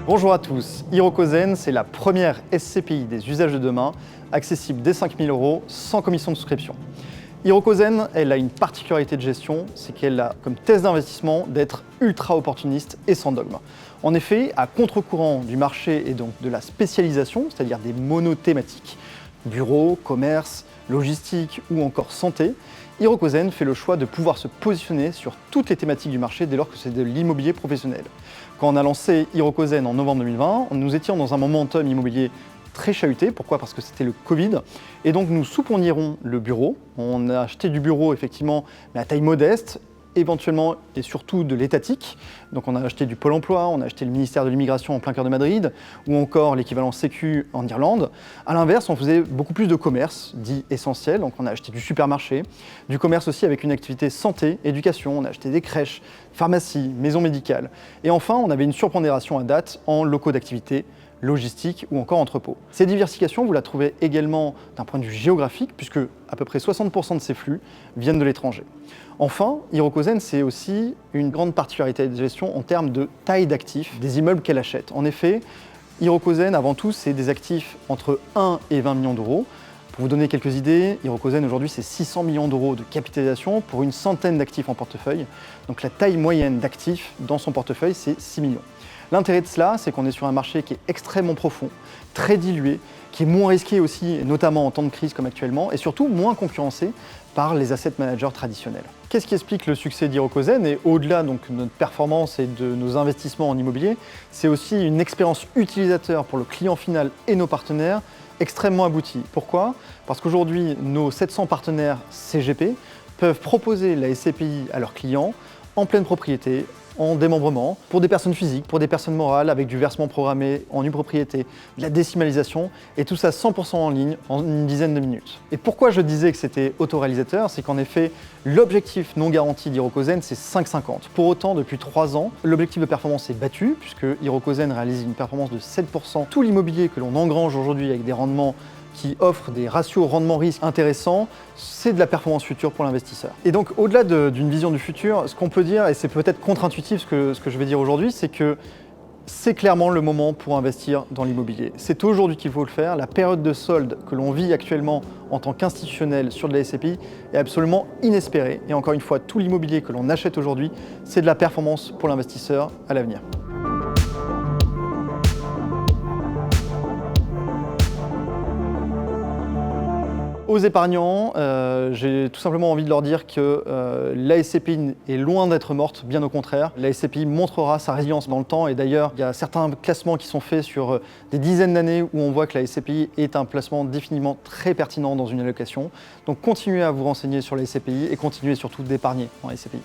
Bonjour à tous, Hirokozen, c'est la première SCPI des usages de demain, accessible dès 5 000 € sans commission de souscription. Hirokozen, elle a une particularité de gestion, c'est qu'elle a comme thèse d'investissement d'être ultra opportuniste et sans dogme. En effet, à contre-courant du marché et donc de la spécialisation, c'est-à-dire des monothématiques, bureau, commerce, logistique ou encore santé, Hirokozen fait le choix de pouvoir se positionner sur toutes les thématiques du marché dès lors que c'est de l'immobilier professionnel. Quand on a lancé Hirokozen en novembre 2020, nous étions dans un momentum immobilier très chahuté. Pourquoi ? Parce que c'était le Covid. Et donc nous sous-pondirons le bureau. On a acheté du bureau effectivement, mais à taille modeste, éventuellement et surtout de l'étatique. Donc on a acheté du Pôle emploi, on a acheté le ministère de l'immigration en plein cœur de Madrid, ou encore l'équivalent Sécu en Irlande. À l'inverse, on faisait beaucoup plus de commerce, dit essentiel. Donc on a acheté du supermarché, du commerce aussi avec une activité santé, éducation. On a acheté des crèches, pharmacies, maisons médicales. Et enfin, on avait une surpondération à date en locaux d'activité, logistique ou encore entrepôt. Cette diversification, vous la trouvez également d'un point de vue géographique, puisque à peu près 60% de ces flux viennent de l'étranger. Enfin, Hirokozen, c'est aussi une grande particularité de gestion en termes de taille d'actifs des immeubles qu'elle achète. En effet, Hirokozen, avant tout, c'est des actifs entre 1 et 20 millions d'euros. Pour vous donner quelques idées, Hirokozen aujourd'hui c'est 600 millions d'euros de capitalisation pour une centaine d'actifs en portefeuille. Donc la taille moyenne d'actifs dans son portefeuille c'est 6 millions. L'intérêt de cela, c'est qu'on est sur un marché qui est extrêmement profond, très dilué, qui est moins risqué aussi, notamment en temps de crise comme actuellement, et surtout moins concurrencé par les asset managers traditionnels. Qu'est-ce qui explique le succès d'Hirokozen? Et au-delà donc de notre performance et de nos investissements en immobilier, c'est aussi une expérience utilisateur pour le client final et nos partenaires extrêmement aboutie. Pourquoi? Parce qu'aujourd'hui, nos 700 partenaires CGP peuvent proposer la SCPI à leurs clients en pleine propriété, en démembrement, pour des personnes physiques, pour des personnes morales, avec du versement programmé en nue propriété, de la décimalisation, et tout ça 100% en ligne, en une dizaine de minutes. Et pourquoi je disais que c'était autoréalisateur? C'est qu'en effet, l'objectif non garanti d'Hirokozen, c'est 5,50. Pour autant, depuis 3 ans, l'objectif de performance est battu, puisque Hirokozen réalise une performance de 7%. Tout l'immobilier que l'on engrange aujourd'hui avec des rendements qui offre des ratios rendement-risque intéressants, c'est de la performance future pour l'investisseur. Et donc, au-delà d'une vision du futur, ce qu'on peut dire, et c'est peut-être contre-intuitif ce que je vais dire aujourd'hui, c'est que c'est clairement le moment pour investir dans l'immobilier. C'est aujourd'hui qu'il faut le faire. La période de solde que l'on vit actuellement en tant qu'institutionnel sur de la SCPI est absolument inespérée. Et encore une fois, tout l'immobilier que l'on achète aujourd'hui, c'est de la performance pour l'investisseur à l'avenir. Aux épargnants, j'ai tout simplement envie de leur dire que la SCPI est loin d'être morte, bien au contraire. La SCPI montrera sa résilience dans le temps et d'ailleurs, il y a certains classements qui sont faits sur des dizaines d'années où on voit que la SCPI est un placement définitivement très pertinent dans une allocation. Donc continuez à vous renseigner sur la SCPI et continuez surtout d'épargner en SCPI.